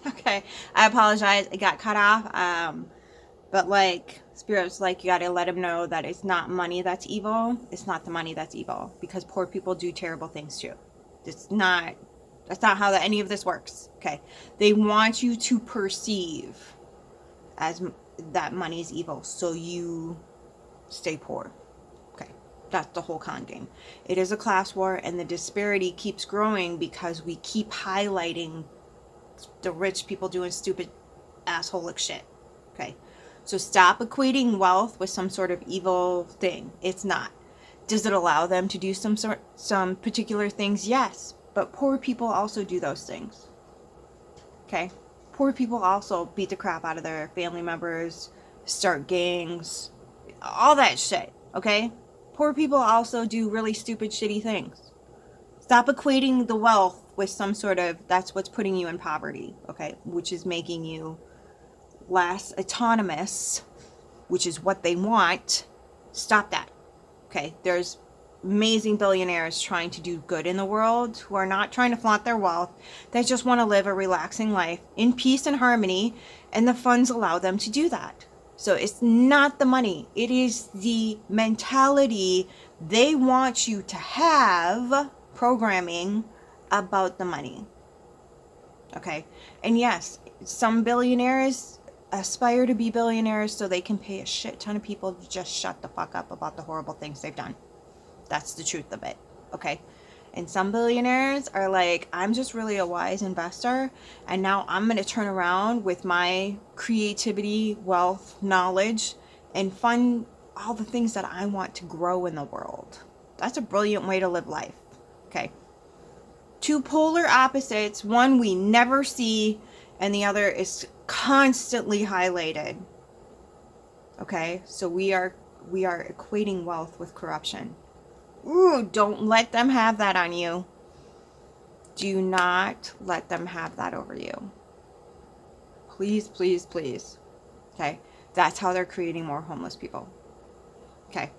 Okay, I apologize. It got cut off. But like spirits, like you got to let them know that it's not money that's evil. It's not the money that's evil because poor people do terrible things too. It's not. That's not how any of this works. Okay, they want you to perceive as that money is evil, so you stay poor. Okay, that's the whole con game. It is a class war, and the disparity keeps growing because we keep highlighting the rich people doing stupid asshole shit. Okay, so stop equating wealth with some sort of evil thing. It's not. Does it allow them to do some particular things? Yes, but poor people also do those things. Okay, poor people also beat the crap out of their family members, start gangs, all that shit. Okay, poor people also do really stupid, shitty things. Stop equating the wealth with some sort of that's what's putting you in poverty. Okay, which is making you less autonomous, which is what they want. Stop that. Okay, there's amazing billionaires trying to do good in the world who are not trying to flaunt their wealth. They just want to live a relaxing life in peace and harmony, and the funds allow them to do that. So it's not the money, it is the mentality they want you to have, programming about the money. Okay, and yes, some billionaires aspire to be billionaires so they can pay a shit ton of people to just shut the fuck up about the horrible things they've done. That's the truth of it. Okay, and some billionaires are like, I'm just really a wise investor, and now I'm going to turn around with my creativity, wealth, knowledge, and fund all the things that I want to grow in the world. That's a brilliant way to live life. Okay, two polar opposites, one we never see and the other is constantly highlighted. Okay, so we are equating wealth with corruption. Ooh, don't let them have that on you. Do not let them have that over you. Please, please, please. Okay, that's how they're creating more homeless people. Okay,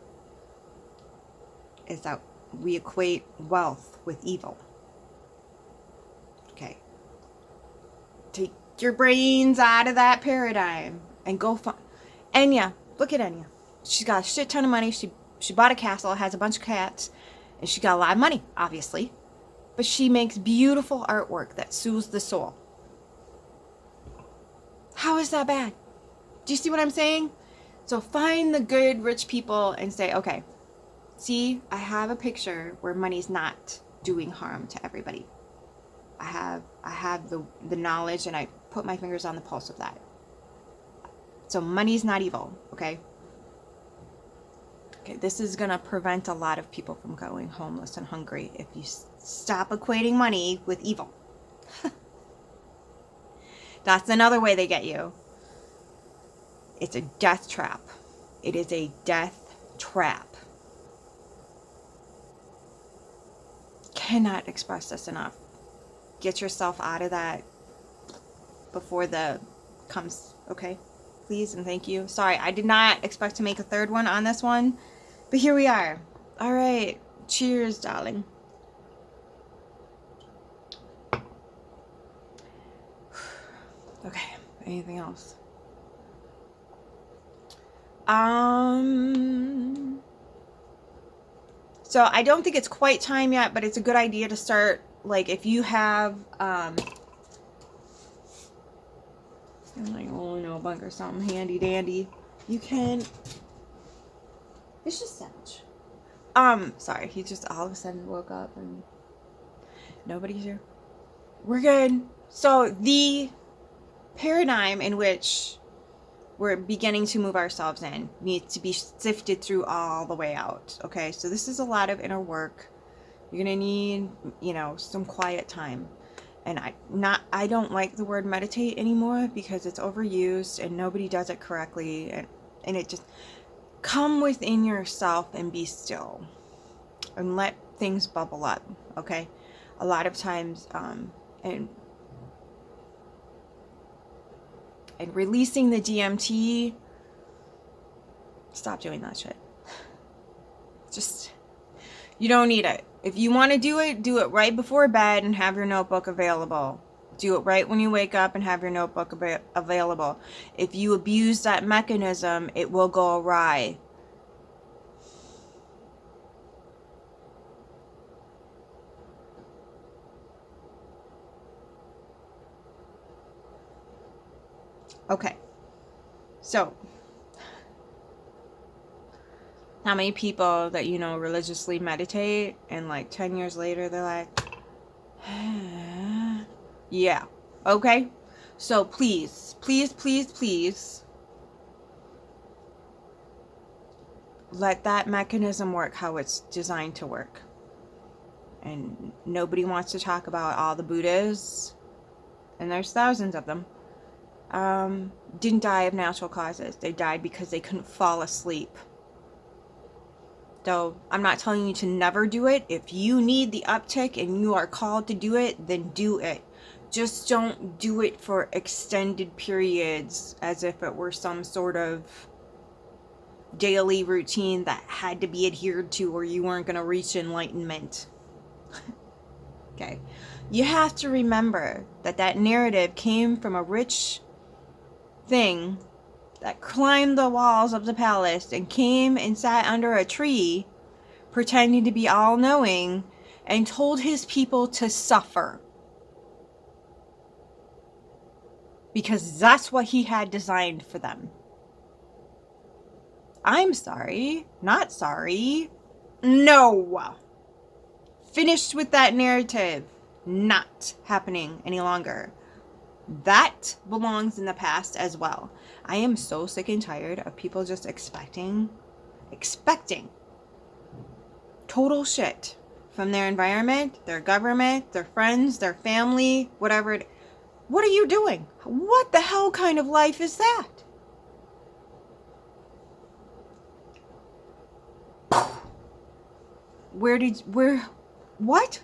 is that we equate wealth with evil. Okay, take your brains out of that paradigm and go find Enya. Look at Enya. She's got a shit ton of money. She bought a castle, has a bunch of cats, and she got a lot of money, obviously. But she makes beautiful artwork that soothes the soul. How is that bad? Do you see what I'm saying? So find the good rich people and say, okay, see, I have a picture where money's not doing harm to everybody. I have the knowledge, and I put my fingers on the pulse of that. So money's not evil, okay? Okay, this is going to prevent a lot of people from going homeless and hungry if you stop equating money with evil. That's another way they get you. It's a death trap. It is a death trap. Cannot express this enough. Get yourself out of that before the comes, okay? Please and thank you. Sorry, I did not expect to make a third one on this one, but here we are. All right. Cheers, darling. Okay. Anything else? So I don't think it's quite time yet, but it's a good idea to start, like, if you have, like, oh no, bunk or something handy dandy, you can, it's just sandwich. Sorry, he just all of a sudden woke up and nobody's here. We're good. So the paradigm in which we're beginning to move ourselves in needs to be sifted through all the way out. Okay, so this is a lot of inner work. You're gonna need, some quiet time. And I don't like the word meditate anymore because it's overused and nobody does it correctly, and it just come within yourself and be still and let things bubble up. Okay, a lot of times and releasing the DMT, stop doing that shit. Just, you don't need it. If you want to do it right before bed and have your notebook available. Do it right when you wake up and have your notebook available. If you abuse that mechanism, it will go awry. Okay. So, how many people that you know religiously meditate and like 10 years later they're like, yeah. Okay. So please, please, please, please let that mechanism work how it's designed to work. And nobody wants to talk about all the Buddhas, and there's thousands of them, didn't die of natural causes. They died because they couldn't fall asleep. So I'm not telling you to never do it. If you need the uptick and you are called to do it, then do it. Just don't do it for extended periods as if it were some sort of daily routine that had to be adhered to or you weren't going to reach enlightenment. Okay. You have to remember that that narrative came from a rich thing that climbed the walls of the palace and came and sat under a tree pretending to be all-knowing and told his people to suffer. Because that's what he had designed for them. I'm sorry. Not sorry. No. Finished with that narrative. Not happening any longer. That belongs in the past as well. I am so sick and tired of people just expecting total shit from their environment, their government, their friends, their family, whatever. What are you doing? What the hell kind of life is that? What?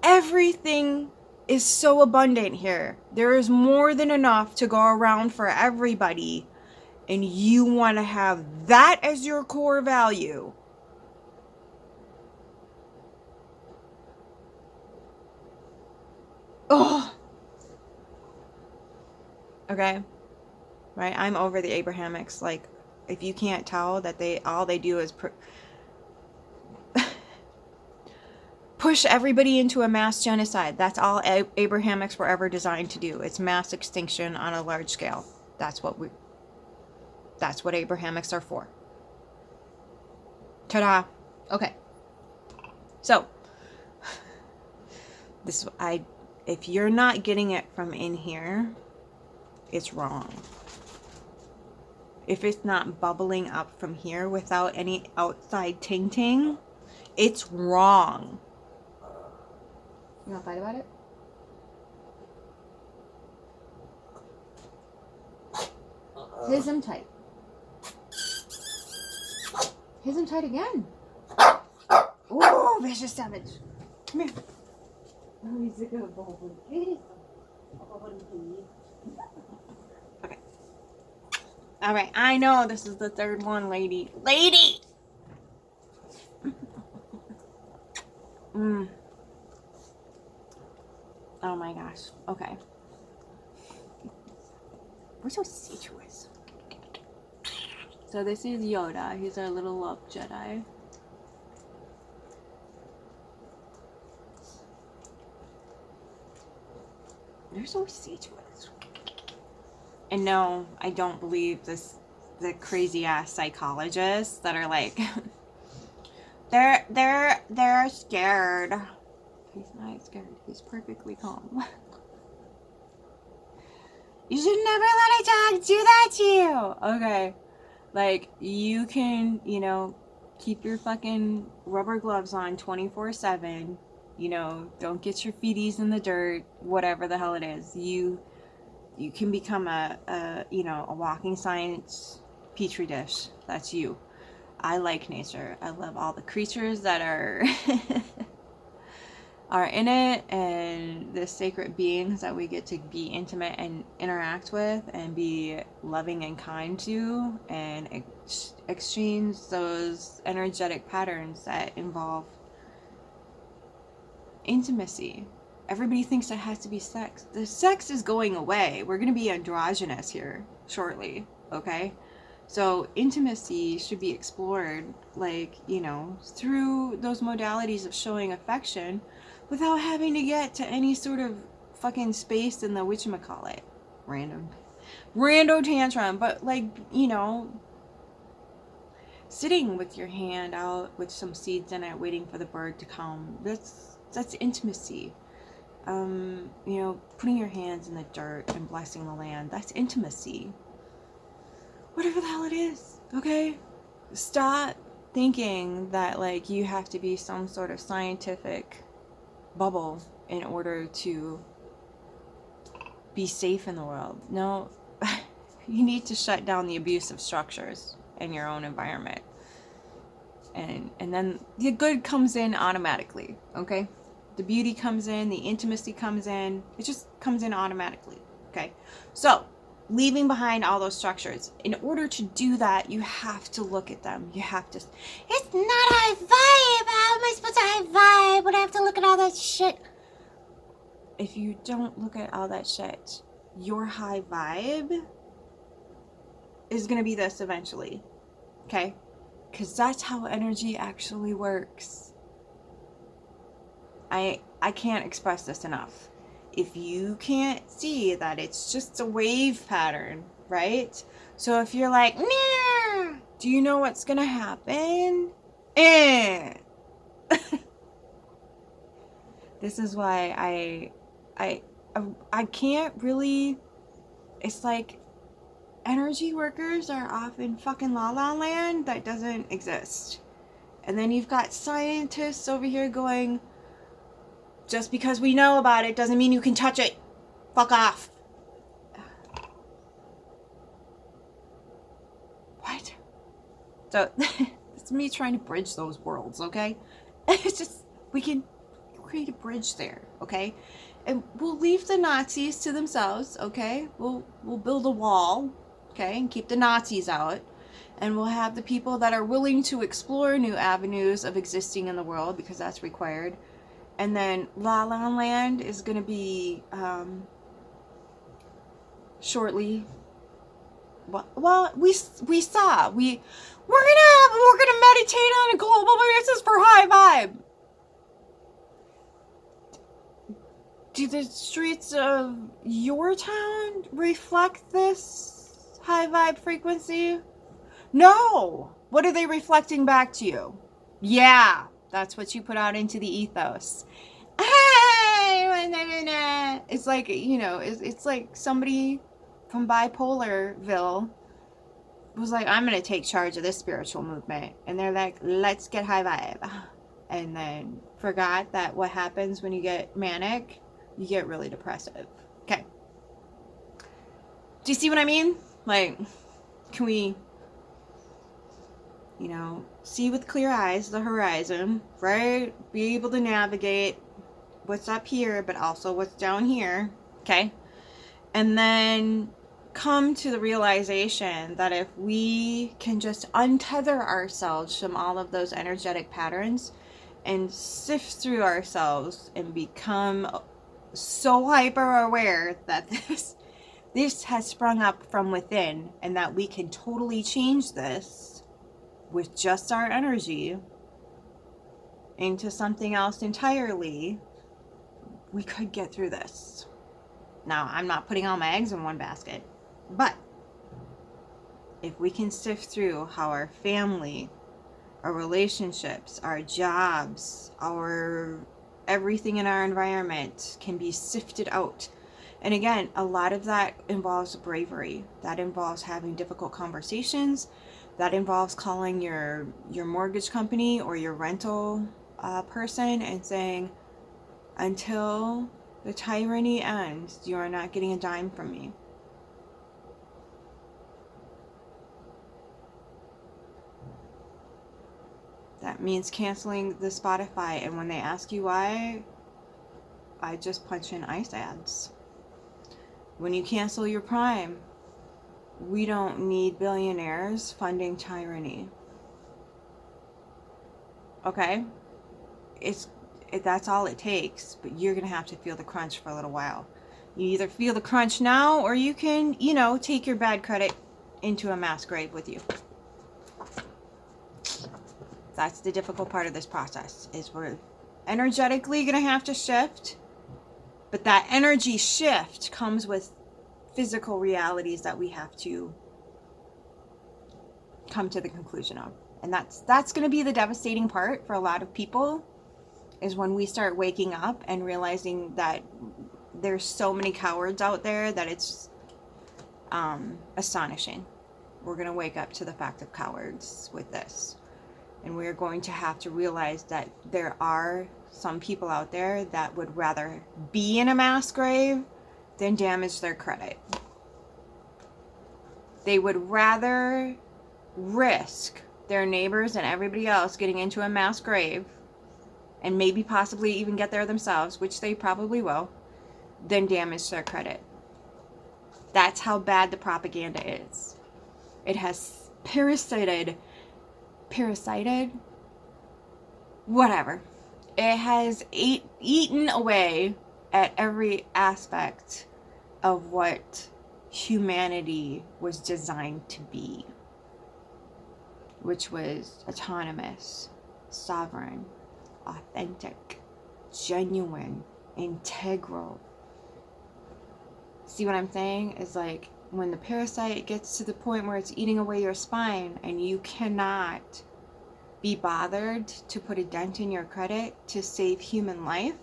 Everything is so abundant here. There is more than enough to go around for everybody. And you want to have that as your core value. Oh. Okay. Right? I'm over the Abrahamics. Like, if you can't tell that all they do is push everybody into a mass genocide. That's all Abrahamics were ever designed to do. It's mass extinction on a large scale. That's what Abrahamics are for. Ta-da. Okay. So, if you're not getting it from in here, it's wrong. If it's not bubbling up from here without any outside ting-ting, it's wrong. You want to fight about it? Hit him tight. Hit him tight again. Ooh, vicious savage. Come here. Oh, he's a good boy. Okay. All right. I know this is the third one, lady. Lady! Oh my gosh. Okay. We're so sensuous. So this is Yoda. He's our little love Jedi. They're so sensuous. And no, I don't believe the crazy ass psychologists that are like they're scared. He's not scared. He's perfectly calm. You should never let a dog do that to you. Okay. Like, you can, keep your fucking rubber gloves on 24/7. Don't get your feeties in the dirt, whatever the hell it is. You can become a walking science petri dish. That's you. I like nature. I love all the creatures that are are in it, and the sacred beings that we get to be intimate and interact with and be loving and kind to, and exchange those energetic patterns that involve intimacy. Everybody thinks it has to be sex. The sex is going away. We're going to be androgynous here shortly, okay? So intimacy should be explored, like, you know, through those modalities of showing affection without having to get to any sort of fucking space in the whatchamacallit. Rando tantrum. But, like, you know, sitting with your hand out with some seeds in it, waiting for the bird to come. That's intimacy. You know, putting your hands in the dirt and blessing the land. That's intimacy. Whatever the hell it is, okay? Stop thinking that, like, you have to be some sort of scientific bubble in order to be safe in the world. No, you need to shut down the abusive structures in your own environment. And then the good comes in automatically, okay? The beauty comes in, the intimacy comes in. It just comes in automatically, okay? So, leaving behind all those structures. In order to do that, you have to look at them. You have to... It's not high vibe! How am I supposed to high vibe when I have to look at all that shit? If you don't look at all that shit, your high vibe is going to be this eventually, okay? Because that's how energy actually works. I can't express this enough. If you can't see that it's just a wave pattern, right? So if you're like, nah, do you know what's gonna happen? This is why I can't really. It's like energy workers are often fucking la la land that doesn't exist. And then you've got scientists over here going, just because we know about it doesn't mean you can touch it. Fuck off. What? So, it's me trying to bridge those worlds, okay? It's just, we can create a bridge there, okay? And we'll leave the Nazis to themselves, okay? We'll build a wall, okay? And keep the Nazis out. And we'll have the people that are willing to explore new avenues of existing in the world, because that's required. And then La La Land is going to be shortly. Well, we saw we're gonna meditate on a global basis for high vibe. Do the streets of your town reflect this high vibe frequency? No. What are they reflecting back to you? Yeah. That's what you put out into the ethos. It's like, you know, it's like somebody from Bipolarville was like, I'm going to take charge of this spiritual movement. And they're like, let's get high vibe. And then forgot that what happens when you get manic, you get really depressive. Okay. Do you see what I mean? Like, can we... you know, see with clear eyes the horizon, right? Be able to navigate what's up here, but also what's down here, okay? And then come to the realization that if we can just untether ourselves from all of those energetic patterns and sift through ourselves and become so hyper aware that this has sprung up from within, and that we can totally change this with just our energy into something else entirely, we could get through this. Now, I'm not putting all my eggs in one basket, but if we can sift through how our family, our relationships, our jobs, our everything in our environment can be sifted out. And again, a lot of that involves bravery. That involves having difficult conversations. That involves calling your mortgage company or your rental person and saying, until the tyranny ends, you are not getting a dime from me. That means canceling the Spotify, and when they ask you why, I just punch in ICE ads. When you cancel your Prime, we don't need billionaires funding tyranny. Okay? It's That's all it takes. But you're going to have to feel the crunch for a little while. You either feel the crunch now, or you can, take your bad credit into a mass grave with you. That's the difficult part of this process, is we're energetically going to have to shift. But that energy shift comes with physical realities that we have to come to the conclusion of. And that's going to be the devastating part for a lot of people, is when we start waking up and realizing that there's so many cowards out there that it's astonishing. We're going to wake up to the fact of cowards with this. And we're going to have to realize that there are some people out there that would rather be in a mass grave than damage their credit. They would rather risk their neighbors and everybody else getting into a mass grave, and maybe possibly even get there themselves, which they probably will, than damage their credit. That's how bad the propaganda is. It has parasited, whatever. It has eaten away at every aspect of what humanity was designed to be, which was autonomous, sovereign, authentic, genuine, integral. See what I'm saying? It's like when the parasite gets to the point where it's eating away your spine and you cannot be bothered to put a dent in your credit to save human life,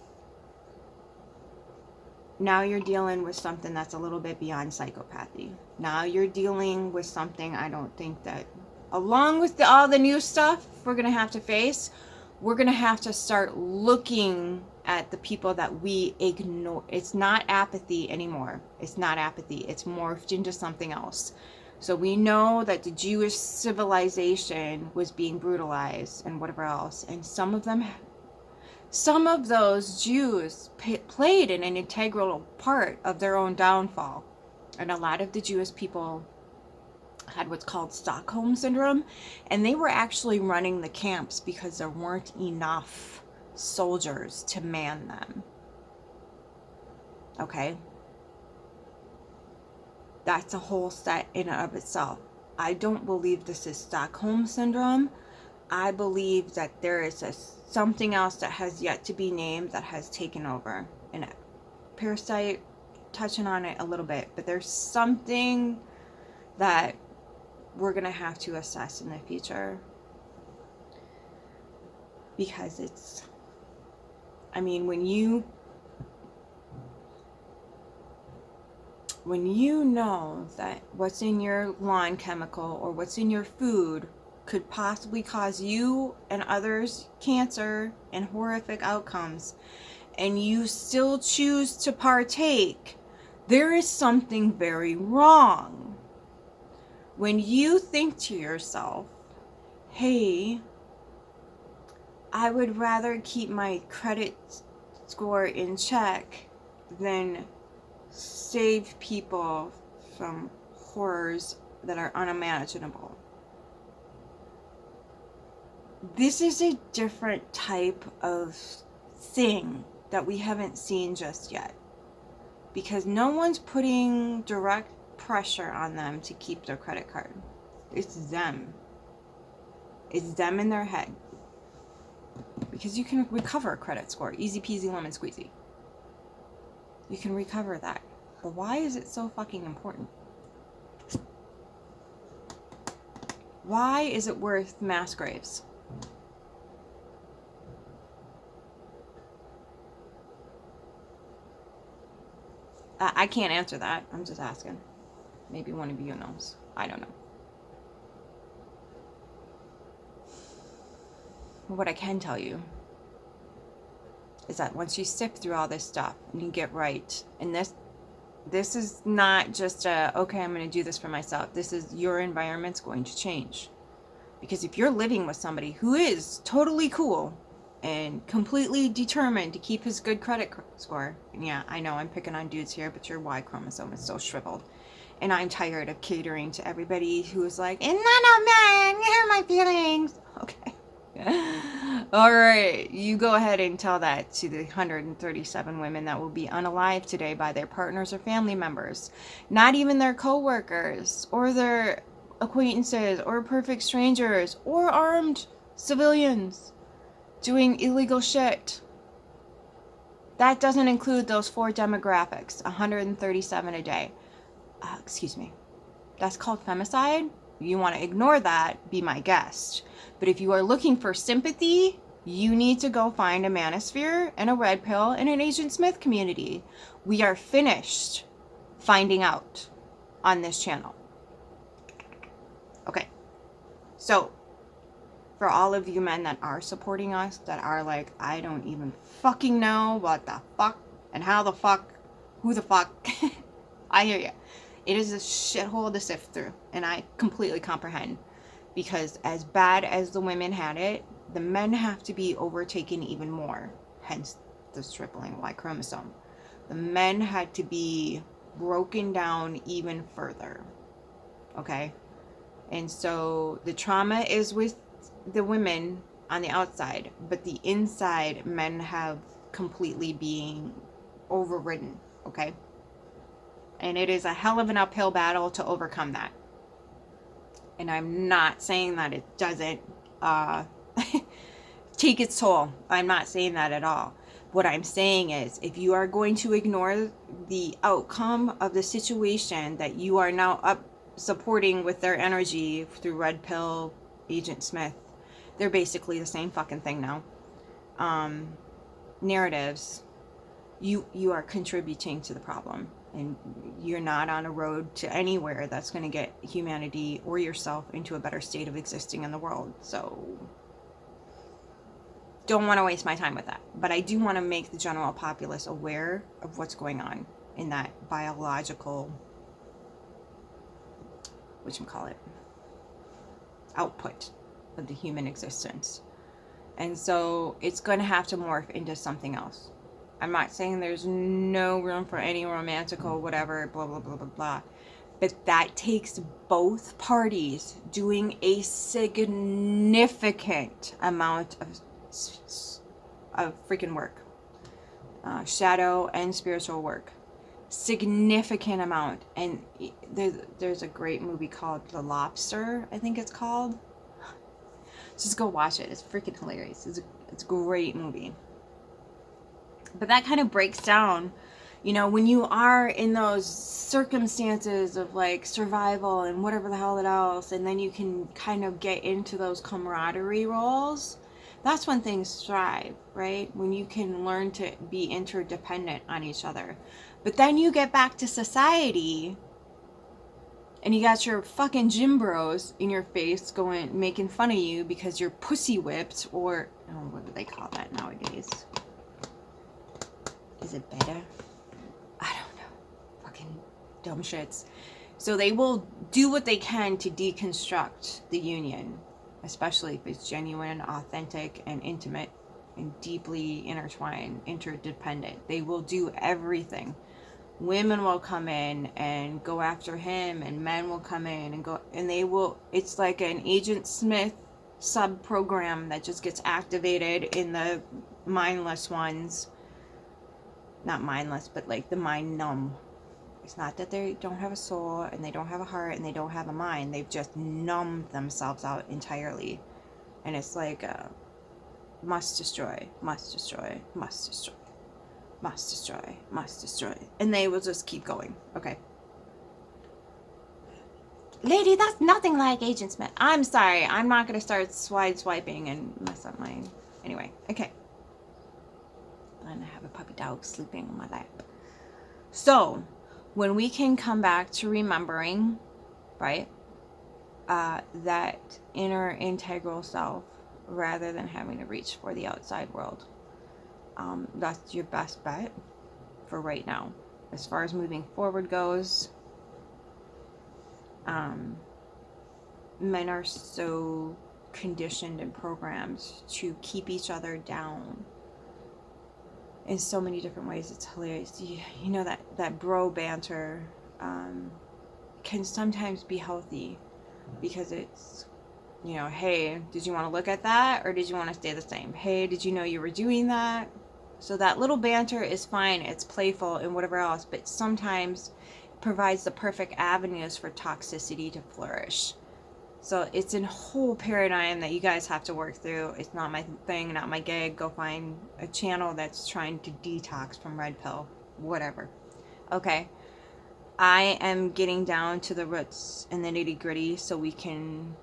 now you're dealing with something that's a little bit beyond psychopathy. Now you're dealing with something I don't think that, along with all the new stuff we're going to have to face, we're going to have to start looking at the people that we ignore. It's not apathy anymore. It's not apathy. It's morphed into something else. So we know that the Jewish civilization was being brutalized and whatever else. And some of those Jews played an integral part of their own downfall. And a lot of the Jewish people had what's called Stockholm Syndrome. And they were actually running the camps because there weren't enough soldiers to man them. Okay? That's a whole set in and of itself. I don't believe this is Stockholm Syndrome. I believe that there is something else that has yet to be named that has taken over. And Parasite, touching on it a little bit, but there's something that we're going to have to assess in the future. Because it's, I mean, when you know that what's in your lawn chemical or what's in your food could possibly cause you and others cancer and horrific outcomes, and you still choose to partake, there is something very wrong. When you think to yourself, hey, I would rather keep my credit score in check than save people from horrors that are unimaginable. This is a different type of thing that we haven't seen just yet. Because no one's putting direct pressure on them to keep their credit card. It's them. It's them in their head. Because you can recover a credit score. Easy peasy lemon squeezy. You can recover that. But why is it so fucking important? Why is it worth mass graves? I can't answer that. I'm just asking. Maybe one of you knows. I don't know. What I can tell you is that once you sift through all this stuff and you get right, and this is not just okay, I'm going to do this for myself. This is your environment's going to change. Because if you're living with somebody who is totally cool and completely determined to keep his good credit score, and yeah, I know I'm picking on dudes here, but your Y chromosome is so shriveled. And I'm tired of catering to everybody who's like, it's not a man, you hurt my feelings. Okay. All right, you go ahead and tell that to the 137 women that will be unalived today by their partners or family members. Not even their co-workers or their acquaintances or perfect strangers or armed civilians doing illegal shit. That doesn't include those 4 demographics, 137 a day. Excuse me. That's called femicide. You want to ignore that, be my guest. But if you are looking for sympathy, you need to go find a manosphere and a red pill and an Agent Smith community. We are finished finding out on this channel. Okay. So, for all of you men that are supporting us, that are like, I don't even fucking know what the fuck and how the fuck, who the fuck, I hear you. It is a shithole to sift through, and I completely comprehend, because as bad as the women had it, the men have to be overtaken even more, hence the tripling Y chromosome. The men had to be broken down even further, okay? And so the trauma is with the women on the outside, but the inside, men have completely being overridden, okay? And it is a hell of an uphill battle to overcome that. And I'm not saying that it doesn't take its toll. I'm not saying that at all. What I'm saying is, if you are going to ignore the outcome of the situation that you are now up supporting with their energy through Red Pill, Agent Smith, they're basically the same fucking thing now. Narratives, you are contributing to the problem. And you're not on a road to anywhere that's going to get humanity or yourself into a better state of existing in the world. So, don't want to waste my time with that. But I do want to make the general populace aware of what's going on in that biological, whatchamacallit, output of the human existence. And so, it's going to have to morph into something else. I'm not saying there's no room for any romantical whatever, blah, blah, blah, blah, blah. But that takes both parties doing a significant amount of freaking work. Shadow and spiritual work. Significant amount. And there's a great movie called The Lobster, I think it's called. Just go watch it. It's freaking hilarious. It's a great movie. But that kind of breaks down, you know, when you are in those circumstances of like survival and whatever the hell else, and then you can kind of get into those camaraderie roles. That's when things thrive, right? When you can learn to be interdependent on each other. But then you get back to society and you got your fucking gym bros in your face making fun of you because you're pussy whipped, or, oh, what do they call that nowadays? Is it better? I don't know. Fucking dumb shits. So they will do what they can to deconstruct the union, especially if it's genuine, authentic, and intimate, and deeply intertwined, interdependent. They will do everything. Women will come in and go after him, and men will come in and go, and they will, it's like an Agent Smith sub-program that just gets activated in the mindless ones. Not mindless, but like the mind numb. It's not that they don't have a soul and they don't have a heart and they don't have a mind. They've just numbed themselves out entirely. And it's like must destroy, must destroy, must destroy, must destroy, must destroy. And they will just keep going. Okay. Lady, that's nothing like Agent Smith. I'm sorry. I'm not going to start swiping and mess up my... Anyway, okay. And I have a puppy dog sleeping on my lap. So, when we can come back to remembering, right, that inner integral self, rather than having to reach for the outside world, that's your best bet for right now. As far as moving forward goes, men are so conditioned and programmed to keep each other down in so many different ways. It's hilarious. You know that bro banter can sometimes be healthy because it's You know, hey, did you want to look at that or did you want to stay the same? Hey, did you know you were doing that? So that little banter is fine. It's playful and whatever else, but sometimes it provides the perfect avenues for toxicity to flourish. So it's a whole paradigm that you guys have to work through. It's not my thing, not my gig. Go find a channel that's trying to detox from red pill, whatever. Okay. I am getting down to the roots and the nitty gritty so we can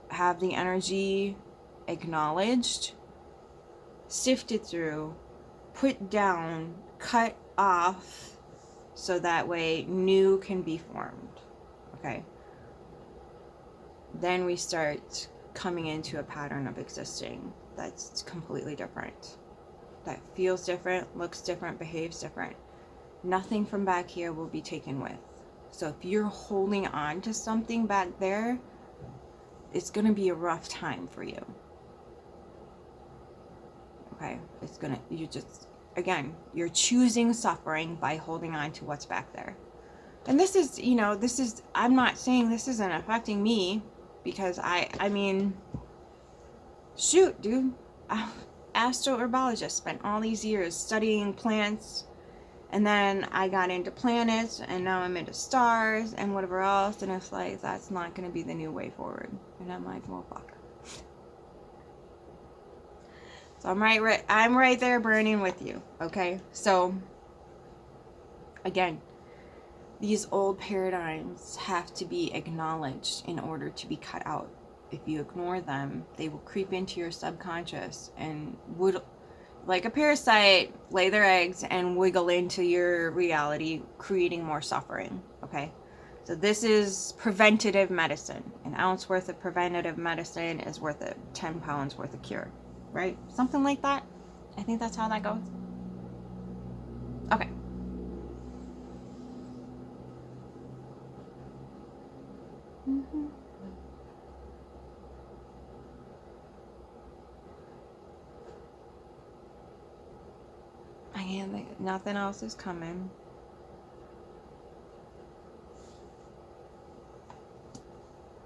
have the energy acknowledged, sifted through, put down, cut off, so that way new can be formed. Okay. Then we start coming into a pattern of existing that's completely different. That feels different, looks different, behaves different. Nothing from back here will be taken with. So if you're holding on to something back there, it's going to be a rough time for you. Okay? You're choosing suffering by holding on to what's back there. And this is, I'm not saying this isn't affecting me, because I mean, shoot, dude. Astroherbologist, spent all these years studying plants, and then I got into planets, and now I'm into stars and whatever else, and it's like, that's not going to be the new way forward. And I'm like, well, fuck. So I'm right there burning with you, okay? So, again, these old paradigms have to be acknowledged in order to be cut out. If you ignore them, they will creep into your subconscious and would, like a parasite, lay their eggs and wiggle into your reality, creating more suffering. Okay? So this is preventative medicine. An ounce worth of preventative medicine is worth 10 pounds worth of cure. Right? Something like that. I think that's how that goes. Okay. Mm-hmm. I can't think. Nothing else is coming.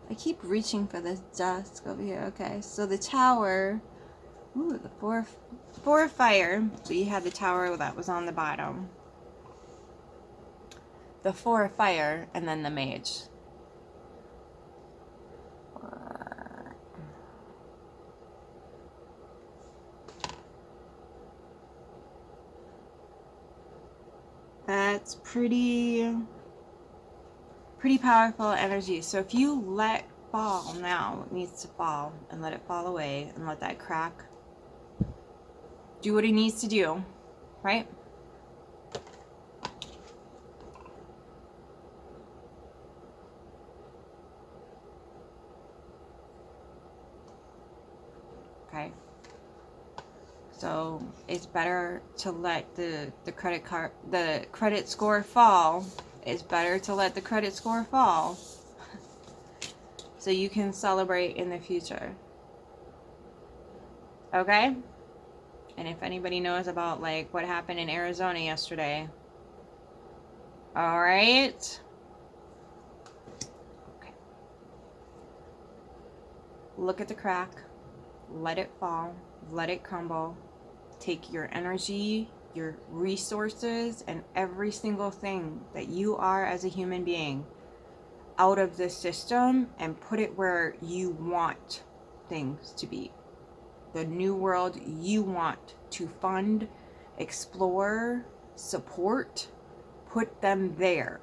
I keep reaching for this desk over here. Okay, so the tower. Ooh, the four of fire. So you had the tower that was on the bottom. The 4 of fire, and then the mage. That's pretty powerful energy. So if you let fall now, it needs to fall, and let it fall away, and let that crack do what it needs to do, right? Okay. So it's better to let the credit score fall. It's better to let the credit score fall so you can celebrate in the future. Okay? And if anybody knows about like what happened in Arizona yesterday. All right? Okay. Look at the crack. Let it fall. Let it crumble. Take your energy, your resources, and every single thing that you are as a human being out of this system and put it where you want things to be. The new world you want to fund, explore, support, put them there.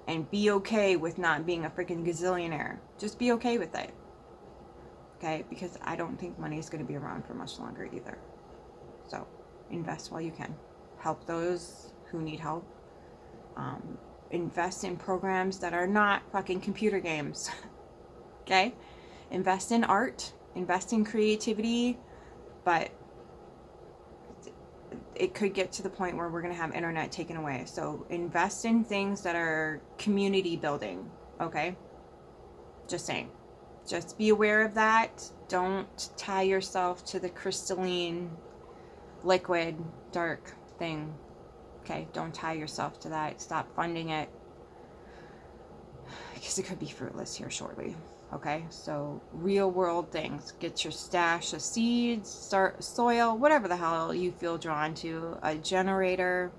And be okay with not being a freaking gazillionaire. Just be okay with it. Okay, because I don't think money is going to be around for much longer either. So invest while you can. Help those who need help. Invest in programs that are not fucking computer games. Okay? Invest in art. Invest in creativity. But it could get to the point where we're going to have internet taken away. So invest in things that are community building. Okay? Just saying. Just be aware of that. Don't tie yourself to the crystalline, liquid, dark thing. Okay, don't tie yourself to that. Stop funding it. because it could be fruitless here shortly. Okay, so real world things. Get your stash of seeds, start soil, whatever the hell you feel drawn to, a generator,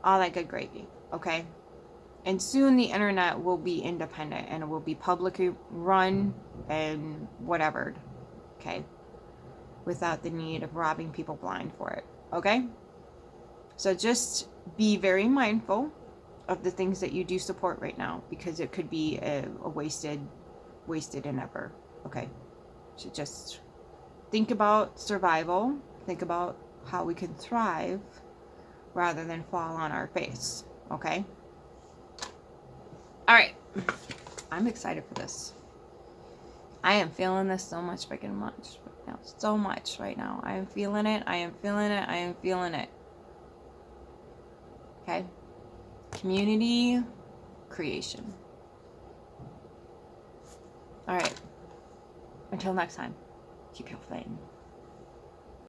all that good gravy. Okay, and soon the internet will be independent and it will be publicly run and whatever. Okay, without the need of robbing people blind for it. Okay, so just be very mindful of the things that you do support right now, because it could be a wasted endeavor. Okay, so just think about survival, think about how we can thrive rather than fall on our face. Okay, all right, I'm excited for this. I am feeling this so much freaking much right now, so much right now. I am feeling it, I am feeling it, I am feeling it. Okay, community creation. All right, until next time, keep your flame.